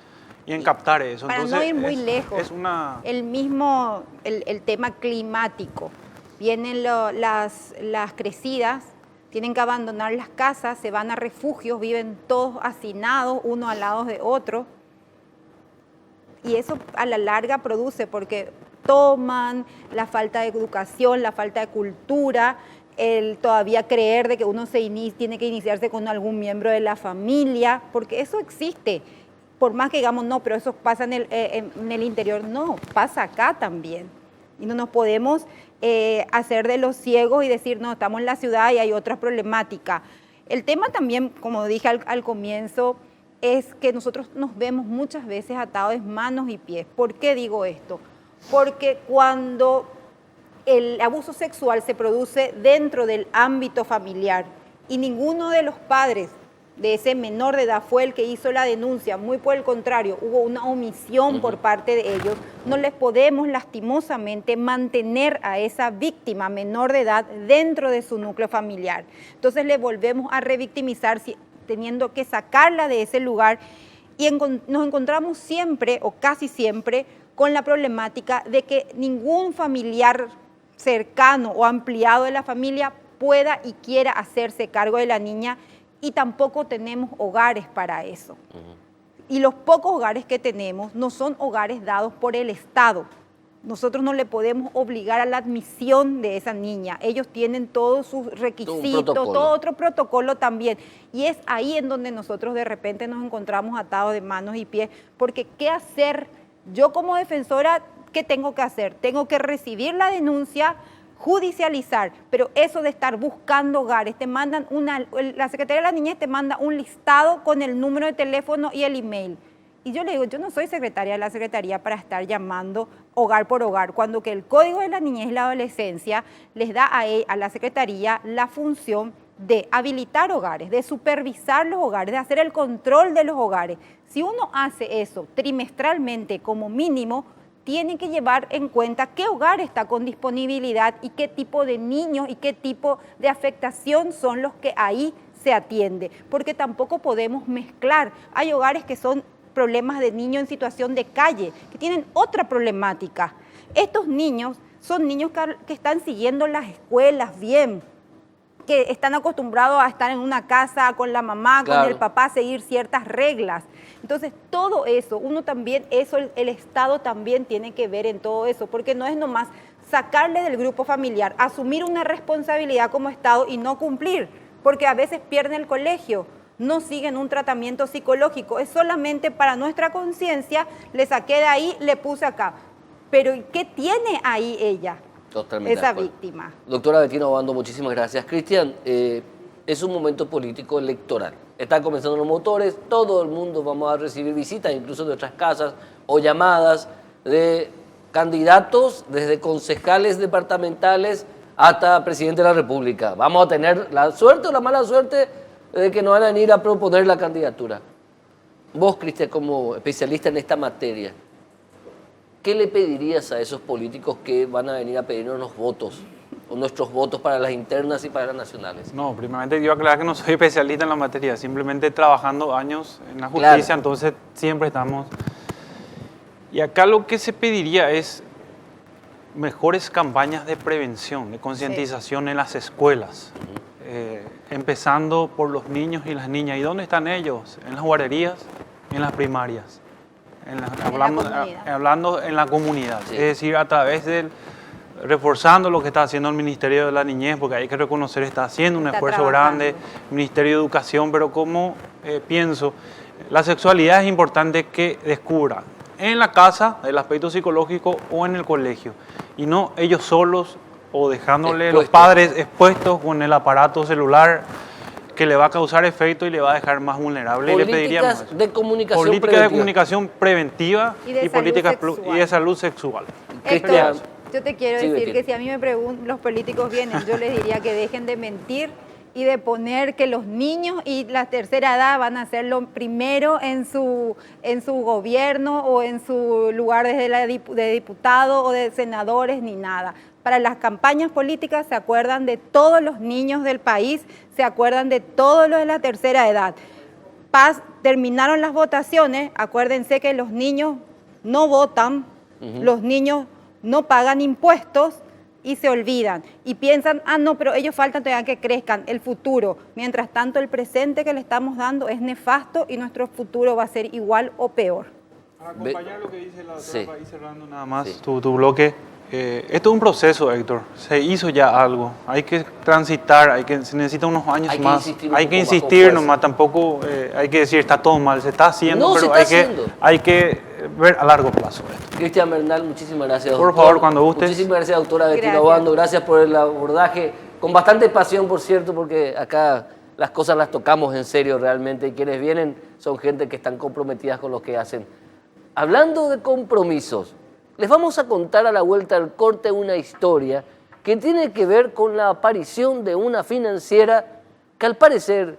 y en captar eso. Para Entonces, no ir muy lejos, Es una... el mismo, el tema climático. Vienen las crecidas, tienen que abandonar las casas, se van a refugios, viven todos hacinados, uno al lado de otro. Y eso a la larga produce, porque toman la falta de educación, la falta de cultura, el todavía creer de que uno tiene que iniciarse con algún miembro de la familia, porque eso existe. Por más que digamos, no, pero eso pasa en el interior, no, pasa acá también. Y no nos podemos hacer de los ciegos y decir, no, estamos en la ciudad y hay otras problemáticas. El tema también, como dije al comienzo, es que nosotros nos vemos muchas veces atados de manos y pies. ¿Por qué digo esto? Porque cuando el abuso sexual se produce dentro del ámbito familiar y ninguno de los padres de ese menor de edad fue el que hizo la denuncia, muy por el contrario, hubo una omisión por parte de ellos, no les podemos lastimosamente mantener a esa víctima menor de edad dentro de su núcleo familiar. Entonces le volvemos a revictimizar teniendo que sacarla de ese lugar y nos encontramos siempre o casi siempre con la problemática de que ningún familiar cercano o ampliado de la familia pueda y quiera hacerse cargo de la niña y tampoco tenemos hogares para eso. Y los pocos hogares que tenemos no son hogares dados por el Estado. Nosotros no le podemos obligar a la admisión de esa niña. Ellos tienen todos sus requisitos, todo otro protocolo también. Y es ahí en donde nosotros de repente nos encontramos atados de manos y pies, porque ¿qué hacer? Yo como defensora, ¿qué tengo que hacer? Tengo que recibir la denuncia, judicializar, pero eso de estar buscando hogares, te mandan la Secretaría de la Niñez te manda un listado con el número de teléfono y el email. Y yo le digo, yo no soy secretaria de la Secretaría para estar llamando hogar por hogar, cuando que el Código de la Niñez y la Adolescencia les da a la Secretaría la función de habilitar hogares, de supervisar los hogares, de hacer el control de los hogares. Si uno hace eso trimestralmente como mínimo, tiene que llevar en cuenta qué hogar está con disponibilidad y qué tipo de niños y qué tipo de afectación son los que ahí se atiende, porque tampoco podemos mezclar. Hay hogares que son problemas de niños en situación de calle, que tienen otra problemática. Estos niños son niños que están siguiendo las escuelas bien, que están acostumbrados a estar en una casa con la mamá, Claro. con el papá, seguir ciertas reglas. Entonces, todo eso, uno también, eso el Estado también tiene que ver en todo eso, porque no es nomás sacarle del grupo familiar, asumir una responsabilidad como Estado y no cumplir, porque a veces pierden el colegio, no siguen un tratamiento psicológico, es solamente para nuestra conciencia, le saqué de ahí, le puse acá. Pero ¿qué tiene ahí ella? Totalmente de Esa acuerdo. víctima. Doctora Bettina Obando, muchísimas gracias. Cristian, es un momento político electoral. Están comenzando los motores, todo el mundo vamos a recibir visitas, incluso de nuestras casas, o llamadas de candidatos, desde concejales departamentales hasta presidente de la República. Vamos a tener la suerte o la mala suerte de que nos van a venir a proponer la candidatura. Vos, Cristian, como especialista en esta materia, ¿qué le pedirías a esos políticos que van a venir a pedirnos los votos, o nuestros votos para las internas y para las nacionales? No, primeramente yo aclarar que no soy especialista en la materia, simplemente trabajando años en la justicia, Claro. entonces siempre estamos... Y acá lo que se pediría es mejores campañas de prevención, de concientización en las escuelas, empezando por los niños y las niñas. ¿Y dónde están ellos? En las guarderías, en las primarias. Hablando en la comunidad, Sí. es decir, a través del reforzando lo que está haciendo el Ministerio de la Niñez, porque hay que reconocer, está haciendo un Está esfuerzo trabajando. grande, Ministerio de Educación, pero como pienso, la sexualidad es importante que descubra en la casa el aspecto psicológico o en el colegio, y no ellos solos o dejándole los Expuestos. padres expuestos con el aparato celular que le va a causar efecto y le va a dejar más vulnerable. Y le pediríamos Políticas eso. de comunicación Política preventiva. de comunicación preventiva Y de salud políticas sexual. y de salud sexual. Cristian, Héctor, yo te quiero Sí, decir Betty. que si a mí me preguntan, los políticos vienen, yo les diría que dejen de mentir y de poner que los niños y la tercera edad van a ser lo primero en su gobierno o en su lugar de diputado o de senadores ni nada. Para las campañas políticas se acuerdan de todos los niños del país, se acuerdan de todos los de la tercera edad. Terminaron las votaciones, acuérdense que los niños no votan, los niños no pagan impuestos y se olvidan. Y piensan, no, pero ellos faltan todavía que crezcan, el futuro. Mientras tanto, el presente que le estamos dando es nefasto y nuestro futuro va a ser igual o peor. Para acompañar lo que dice la doctora, Sí. para ir cerrando nada más Sí. tu bloque, esto es un proceso, Héctor. Se hizo ya algo. Hay que transitar, se necesita unos años Hay que más. insistir un Hay poco que más, con insistir fuerza. nomás. Tampoco hay que decir está todo mal. Se está haciendo, No, se pero está haciendo. hay que ver a largo plazo esto. Cristian Bernal, muchísimas gracias, Por doctor. favor, cuando gustes. Muchísimas gracias, doctora Bettina Gracias. Obando. Gracias por el abordaje, con bastante pasión, por cierto, porque acá las cosas las tocamos en serio realmente, y quienes vienen son gente que están comprometidas con lo que hacen. Hablando de compromisos, les vamos a contar a la vuelta del corte una historia que tiene que ver con la aparición de una financiera que al parecer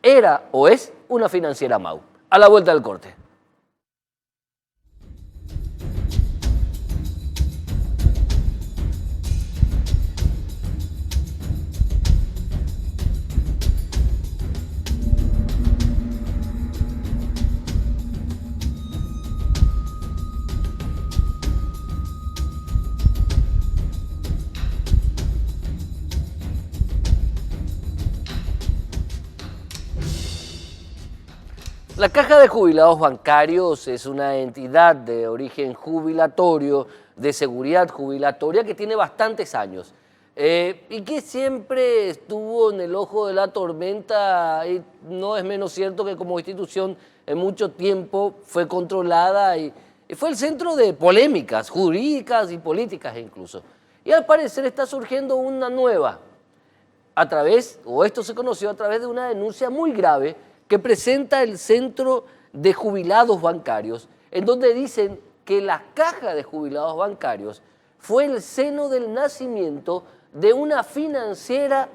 era o es una financiera MAU. A la vuelta del corte. La Caja de Jubilados Bancarios es una entidad de origen jubilatorio, de seguridad jubilatoria, que tiene bastantes años y que siempre estuvo en el ojo de la tormenta, y no es menos cierto que como institución en mucho tiempo fue controlada y fue el centro de polémicas jurídicas y políticas incluso. Y al parecer está surgiendo una nueva, esto se conoció a través de una denuncia muy grave que presenta el Centro de jubilados bancarios, en donde dicen que la caja de jubilados bancarios fue el seno del nacimiento de una financiera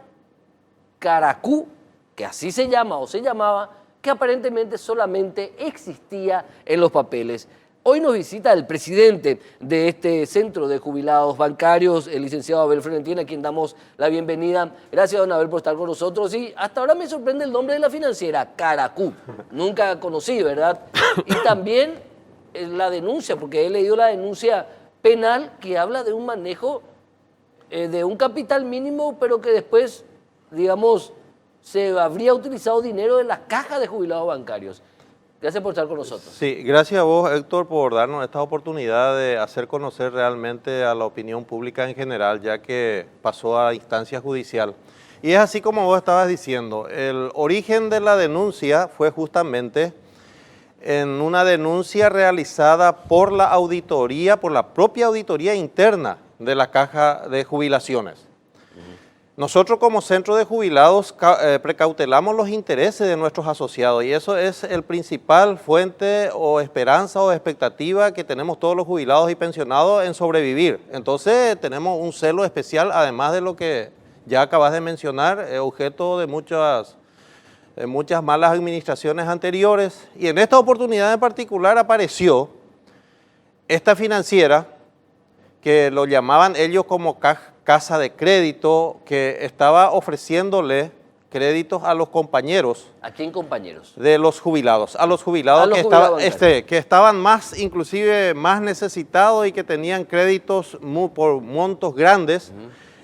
Caracú, que así se llama o se llamaba, que aparentemente solamente existía en los papeles. Hoy nos visita el presidente de este centro de jubilados bancarios, el licenciado Abel Florentín, a quien damos la bienvenida. Gracias, don Abel, por estar con nosotros. Y hasta ahora me sorprende el nombre de la financiera, Caracú. Nunca conocí, ¿verdad? Y también la denuncia, porque he leído la denuncia penal que habla de un manejo de un capital mínimo, pero que después, digamos, se habría utilizado dinero de la caja de jubilados bancarios. Gracias por estar con nosotros. Sí, gracias a vos, Héctor, por darnos esta oportunidad de hacer conocer realmente a la opinión pública en general, ya que pasó a instancia judicial. Y es así como vos estabas diciendo, el origen de la denuncia fue justamente en una denuncia realizada por la auditoría, por la propia auditoría interna de la Caja de Jubilaciones. Nosotros como centro de jubilados precautelamos los intereses de nuestros asociados y eso es el principal fuente o esperanza o expectativa que tenemos todos los jubilados y pensionados en sobrevivir. Entonces tenemos un celo especial, además de lo que ya acabas de mencionar, objeto de muchas malas administraciones anteriores. Y en esta oportunidad en particular apareció esta financiera que lo llamaban ellos como casa de crédito, que estaba ofreciéndole créditos a los compañeros. ¿A quién compañeros? De los jubilados. A los jubilados, que estaban más, inclusive más necesitados y que tenían créditos por montos grandes.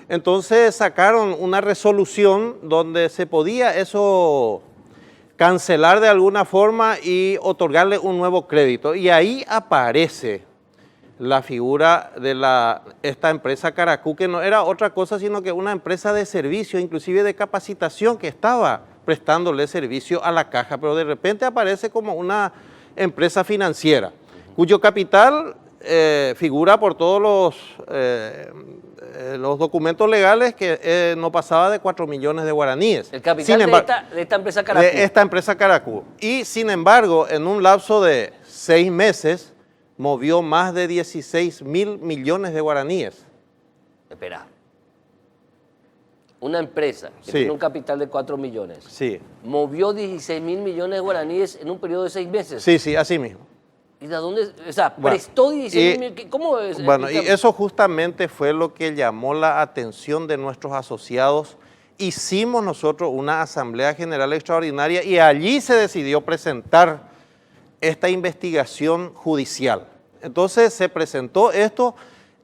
Entonces sacaron una resolución donde se podía eso cancelar de alguna forma y otorgarle un nuevo crédito. Y ahí aparece la figura de esta empresa Caracú, que no era otra cosa sino que una empresa de servicio, inclusive de capacitación, que estaba prestándole servicio a la caja, pero de repente aparece como una empresa financiera, cuyo capital figura por todos los documentos legales que no pasaba de 4 millones de guaraníes. El capital de esta empresa Caracú. De esta empresa Caracú. Y sin embargo, en un lapso de 6 meses, movió más de 16.000 millones de guaraníes. Espera. Una empresa que Sí. tiene un capital de 4 millones. Sí, Movió 16.000 millones de guaraníes en un periodo de 6 meses. sí, así mismo. ¿Y de dónde? O sea, Bueno, prestó 16.000 y- millones. ¿Cómo es? Bueno, y Explícame. eso justamente fue lo que llamó la atención de nuestros asociados. Hicimos nosotros una asamblea general extraordinaria y allí se decidió presentar esta investigación judicial. Entonces se presentó esto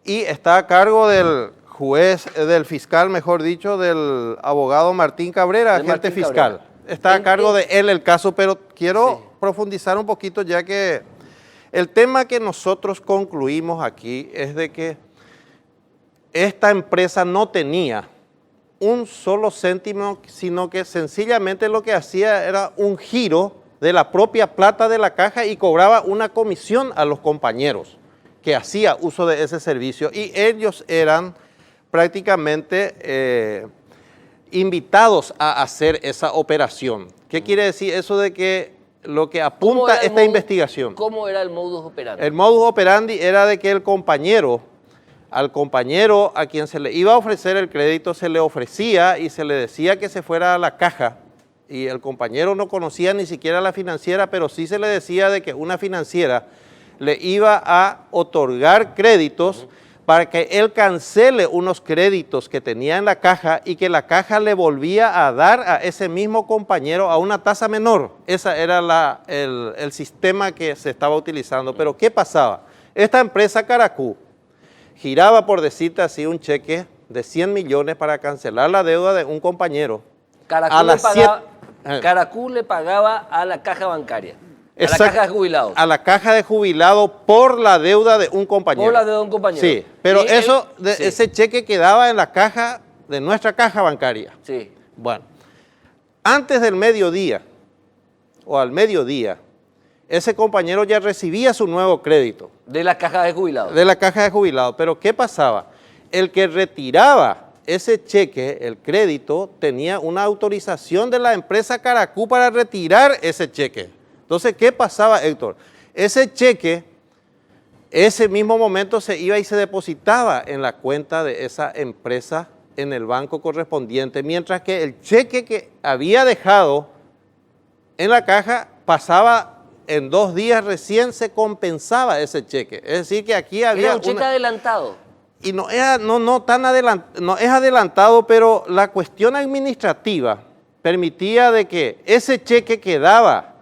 y está a cargo del juez, del fiscal, mejor dicho, del abogado Martín Cabrera, De agente Martín fiscal. Cabrera. Está a cargo de él el caso, pero quiero profundizar un poquito, ya que el tema que nosotros concluimos aquí es de que esta empresa no tenía un solo céntimo, sino que sencillamente lo que hacía era un giro de la propia plata de la caja y cobraba una comisión a los compañeros que hacía uso de ese servicio, y ellos eran prácticamente invitados a hacer esa operación. ¿Qué quiere decir eso de que lo que ¿Cómo apunta era el esta investigación? ¿Cómo era el modus operandi? El modus operandi era de que al compañero a quien se le iba a ofrecer el crédito se le ofrecía y se le decía que se fuera a la caja, y el compañero no conocía ni siquiera la financiera, pero sí se le decía de que una financiera le iba a otorgar créditos para que él cancele unos créditos que tenía en la caja y que la caja le volvía a dar a ese mismo compañero a una tasa menor. Ese era el sistema que se estaba utilizando. Pero ¿qué pasaba? Esta empresa Caracú giraba, por decirte así, un cheque de 100 millones para cancelar la deuda de un compañero. Caracú le pagaba a la caja bancaria, a la Exacto. caja de jubilados. A la caja de jubilado por la deuda de un compañero. Por la deuda de un compañero. Sí, pero Y eso, sí. ese cheque quedaba en la caja de nuestra caja bancaria. Sí. Bueno, antes del mediodía, o al mediodía, ese compañero ya recibía su nuevo crédito De la caja de jubilados. de la caja de jubilado. Pero ¿qué pasaba? El que retiraba ese cheque, el crédito, tenía una autorización de la empresa Caracú para retirar ese cheque. Entonces, ¿qué pasaba, Héctor? Ese cheque, ese mismo momento se iba y se depositaba en la cuenta de esa empresa en el banco correspondiente, mientras que el cheque que había dejado en la caja pasaba en 2 días, recién se compensaba ese cheque. Es decir, que aquí había Era un cheque adelantado. y no es adelantado, pero la cuestión administrativa permitía de que ese cheque quedaba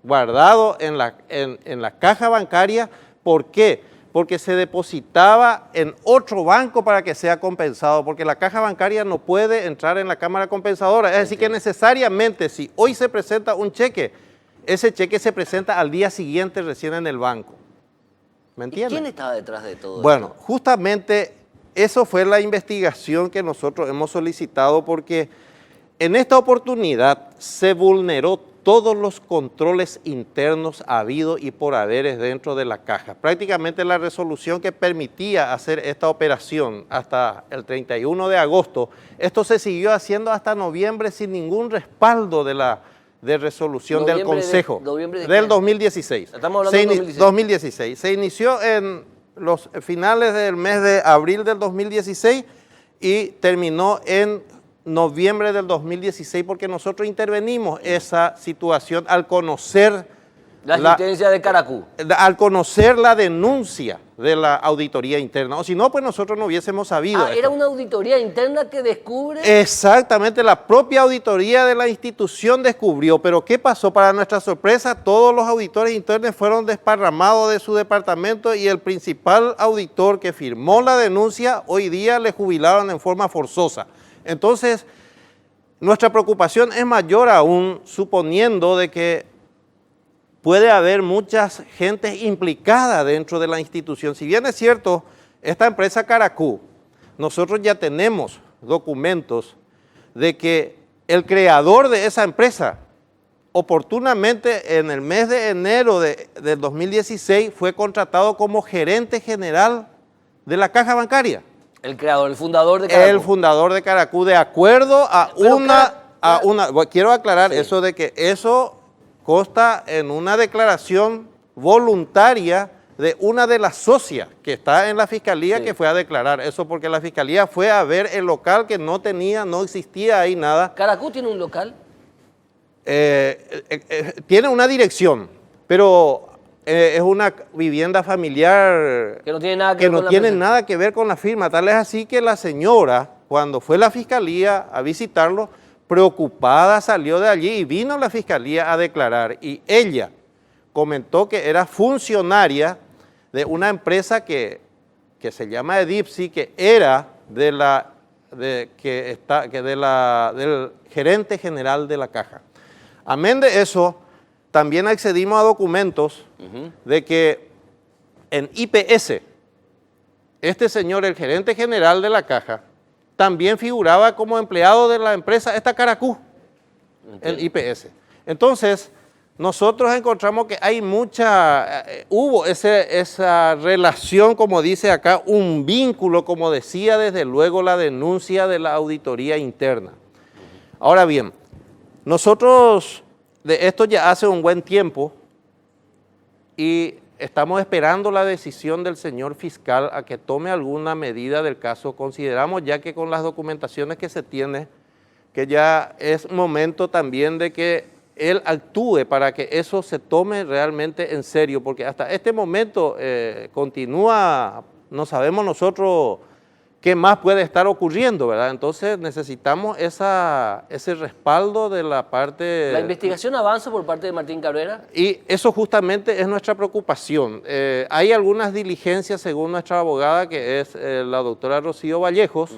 guardado en la caja bancaria. ¿Por qué? Porque se depositaba en otro banco para que sea compensado, porque la caja bancaria no puede entrar en la cámara compensadora. Es decir, que necesariamente si hoy se presenta un cheque, ese cheque se presenta al día siguiente recién en el banco. ¿Me ¿Y entiendes? quién estaba detrás de todo Bueno, esto? justamente eso fue la investigación que nosotros hemos solicitado, porque en esta oportunidad se vulneró todos los controles internos habidos y por haberes dentro de la caja. Prácticamente la resolución que permitía hacer esta operación hasta el 31 de agosto, esto se siguió haciendo hasta noviembre sin ningún respaldo de resolución del Consejo. ¿Noviembre de qué del año? 2016. Estamos hablando del 2016. 2016. Se inició en los finales del mes de abril del 2016 y terminó en noviembre del 2016, porque nosotros intervenimos esa situación al conocer La asistencia de Caracú. al conocer la denuncia de la auditoría interna, o si no, pues nosotros no hubiésemos sabido esto. Era una auditoría interna que descubre... Exactamente, la propia auditoría de la institución descubrió, pero ¿qué pasó? Para nuestra sorpresa, todos los auditores internos fueron desparramados de su departamento y el principal auditor que firmó la denuncia, hoy día le jubilaron en forma forzosa. Entonces, nuestra preocupación es mayor aún, suponiendo de que puede haber muchas gentes implicadas dentro de la institución. Si bien es cierto, esta empresa Caracú, nosotros ya tenemos documentos de que el creador de esa empresa, oportunamente en el mes de enero del 2016, fue contratado como gerente general de la caja bancaria. El creador, el fundador de Caracú. El fundador de Caracú, de acuerdo a quiero aclarar Sí. eso de que eso consta en una declaración voluntaria de una de las socias que está en la fiscalía, Sí. que fue a declarar eso, porque la fiscalía fue a ver el local que no existía ahí nada. ¿Caracú tiene un local? Tiene una dirección, pero es una vivienda familiar Que no tiene nada que que ver no con la tiene empresa. nada que ver con la firma. Tal es así que la señora, cuando fue la fiscalía a visitarlo, preocupada salió de allí y vino la fiscalía a declarar. Y ella comentó que era funcionaria de una empresa que se llama Edipsi, que era del gerente general de la caja. Amén de eso, también accedimos a documentos de que en IPS, este señor, el gerente general de la caja, también figuraba como empleado de la empresa esta Caracú, en IPS. Entonces, nosotros encontramos que hay hubo esa relación, como dice acá, un vínculo, como decía desde luego la denuncia de la auditoría interna. Ahora bien, nosotros de esto ya hace un buen tiempo y estamos esperando la decisión del señor fiscal a que tome alguna medida del caso. Consideramos ya que con las documentaciones que se tiene, que ya es momento también de que él actúe para que eso se tome realmente en serio, porque hasta este momento continúa, no sabemos nosotros qué más puede estar ocurriendo, ¿verdad? Entonces necesitamos ese respaldo de la parte... ¿La investigación avanza por parte de Martín Cabrera? Y eso justamente es nuestra preocupación. Hay algunas diligencias, según nuestra abogada, que es la doctora Rocío Vallejos.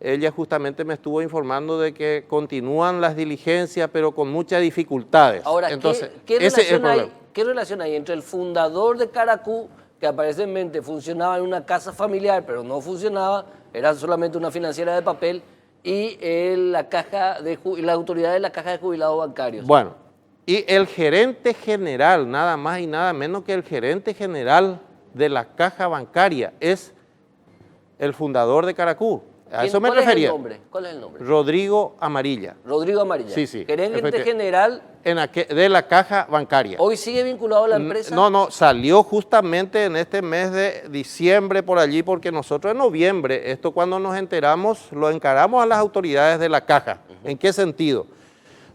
Ella justamente me estuvo informando de que continúan las diligencias, pero con muchas dificultades. Ahora, entonces, ¿qué ese es el relación hay, problema. ¿qué relación hay entre el fundador de Caracú, que aparentemente funcionaba en una casa familiar, pero no funcionaba, era solamente una financiera de papel, y la autoridad de la caja de jubilados bancarios? Bueno, y el gerente general, nada más y nada menos que el gerente general de la caja bancaria, es el fundador de Caracú. A eso me ¿Cuál refería. es el nombre? ¿Cuál es el nombre? Rodrigo Amarilla, Rodrigo Amarilla. Sí, sí, Gerente efectivamente. general. de la caja bancaria. ¿Hoy sigue vinculado a la empresa? No, salió justamente en este mes de diciembre por allí, porque nosotros en noviembre, esto cuando nos enteramos, lo encaramos a las autoridades de la caja. ¿En qué sentido?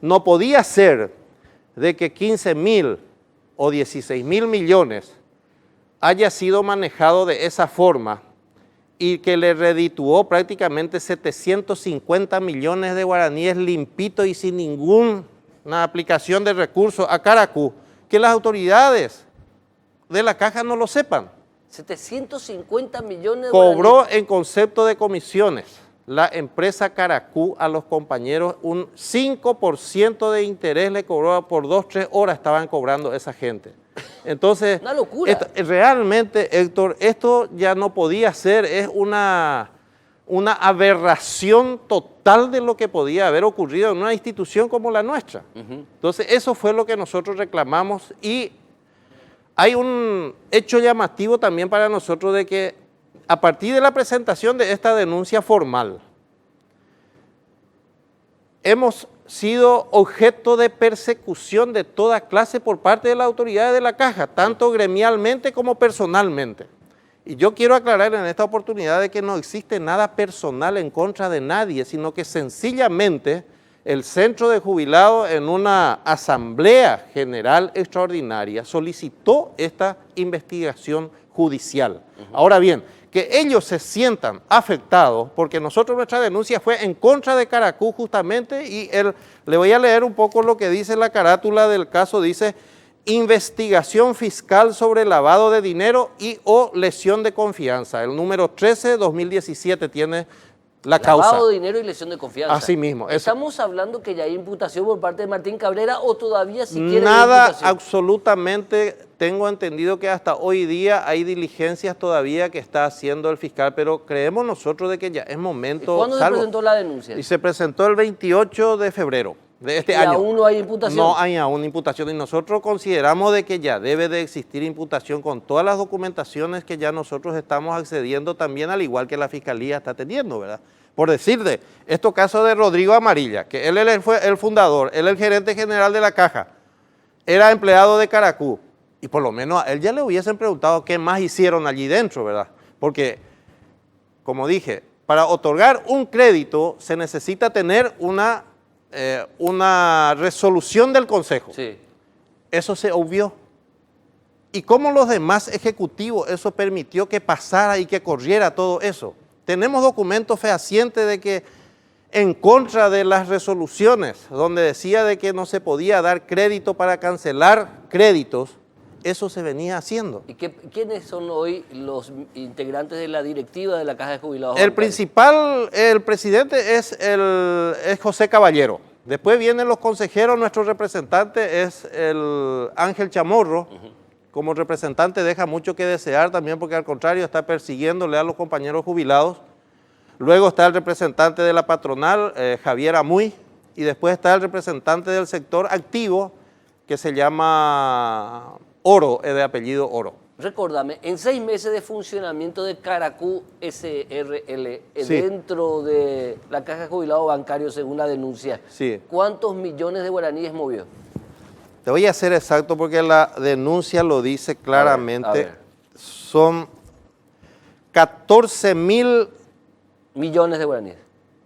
No podía ser de que 15.000 o 16.000 millones haya sido manejado de esa forma y que le redituó prácticamente 750 millones de guaraníes limpito y sin ninguna aplicación de recursos a Caracú, que las autoridades de la caja no lo sepan. 750 millones de Cobró guaraníes. en concepto de comisiones la empresa Caracú a los compañeros un 5% de interés le cobró por 2-3 horas estaban cobrando esa gente. Entonces, Una locura. Realmente, Héctor, esto ya no podía ser, es una aberración total de lo que podía haber ocurrido en una institución como la nuestra. Entonces, eso fue lo que nosotros reclamamos y hay un hecho llamativo también para nosotros de que a partir de la presentación de esta denuncia formal, hemos sido objeto de persecución de toda clase por parte de las autoridades de la caja, tanto gremialmente como personalmente. Y yo quiero aclarar en esta oportunidad de que no existe nada personal en contra de nadie, sino que sencillamente el Centro de Jubilados en una asamblea general extraordinaria solicitó esta investigación judicial. Ahora bien, que ellos se sientan afectados, porque nuestra denuncia fue en contra de Caracú justamente, y le voy a leer un poco lo que dice la carátula del caso, dice, investigación fiscal sobre lavado de dinero y o lesión de confianza. El número 13-2017 tiene la causa. Lavado de dinero y lesión de confianza. Así mismo. ¿Estamos hablando que ya hay imputación por parte de Martín Cabrera o todavía siquiera hay Nada, imputación? absolutamente. Tengo entendido que hasta hoy día hay diligencias todavía que está haciendo el fiscal, pero creemos nosotros de que ya es momento. ¿Cuándo se presentó la denuncia? Y se presentó el 28 de febrero de este ¿Y año. aún no hay imputación? No hay aún imputación y nosotros consideramos de que ya debe de existir imputación con todas las documentaciones que ya nosotros estamos accediendo también, al igual que la Fiscalía está teniendo, ¿verdad? Por decirle, estos casos de Rodrigo Amarilla, que él fue el fundador, él es el gerente general de la caja, era empleado de Caracú, y por lo menos a él ya le hubiesen preguntado qué más hicieron allí dentro, ¿verdad? Porque, como dije, para otorgar un crédito se necesita tener una resolución del Consejo. Sí. Eso se obvió. ¿Y cómo los demás ejecutivos eso permitió que pasara y que corriera todo eso? Tenemos documentos fehacientes de que en contra de las resoluciones, donde decía de que no se podía dar crédito para cancelar créditos, eso se venía haciendo. ¿Y quiénes son hoy los integrantes de la directiva de la Caja de Jubilados? El Bancarios? el presidente es José Caballero. Después vienen los consejeros, nuestro representante es el Ángel Chamorro. Como representante deja mucho que desear también, porque al contrario está persiguiéndole a los compañeros jubilados. Luego está el representante de la patronal, Javier Amuy, y después está el representante del sector activo, que se llama Oro, de apellido Oro. Recórdame, en 6 meses de funcionamiento de Caracú SRL, Sí. dentro de la Caja de Jubilados Bancarios, según la denuncia, Sí. ¿cuántos millones de guaraníes movió? Te voy a ser exacto porque la denuncia lo dice claramente. A ver. Son 14.000 Millones de guaraníes.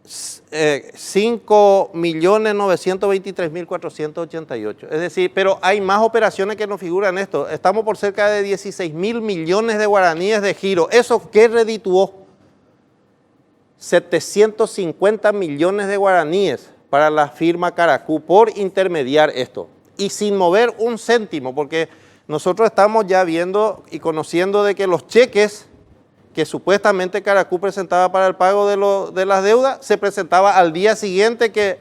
5.923.488. Es decir, pero hay más operaciones que no figuran en esto. Estamos por cerca de 16.000 millones de guaraníes de giro. ¿Eso qué redituó? 750 millones de guaraníes para la firma Caracú por intermediar esto. Y sin mover un céntimo, porque nosotros estamos ya viendo y conociendo de que los cheques que supuestamente Caracú presentaba para el pago de las deudas, se presentaba al día siguiente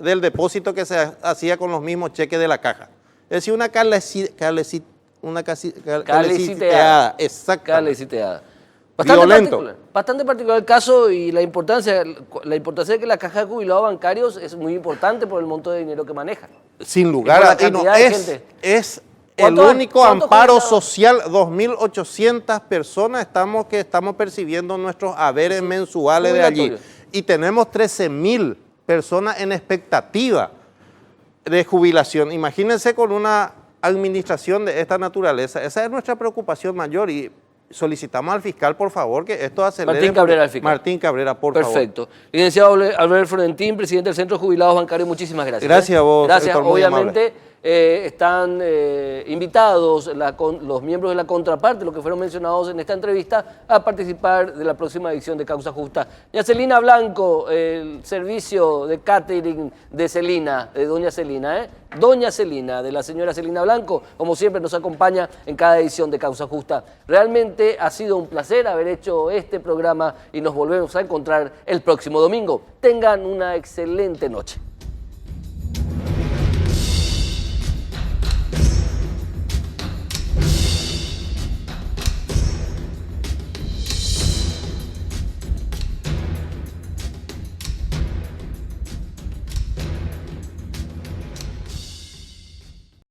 del depósito que se hacía con los mismos cheques de la caja. Es decir, una calicitada, exactamente. Calicitada. Violento. Bastante particular el caso y la importancia de que la Caja de Jubilados Bancarios es muy importante por el monto de dinero que maneja. Sin lugar Y por la a dudas, cantidad de gente. El único cuántos amparo jubilados? social, 2.800 personas estamos percibiendo nuestros haberes mensuales de allí. Jubilatorio. Y tenemos 13.000 personas en expectativa de jubilación. Imagínense con una administración de esta naturaleza. Esa es nuestra preocupación mayor y solicitamos al fiscal, por favor, que esto acelere. Martín Cabrera, el fiscal. Martín Cabrera, por favor. Perfecto. Licenciado Albert Florentín, presidente del Centro de Jubilados Bancarios, muchísimas gracias. Gracias a vos, Gracias. Héctor, muy Obviamente están invitados los miembros de la contraparte, los que fueron mencionados en esta entrevista, a participar de la próxima edición de Causa Justa. Doña Celina Blanco, el servicio de catering de Celina, de doña Celina, Doña Celina, de la señora Celina Blanco, como siempre nos acompaña en cada edición de Causa Justa. Realmente ha sido un placer haber hecho este programa y nos volvemos a encontrar el próximo domingo. Tengan una excelente noche.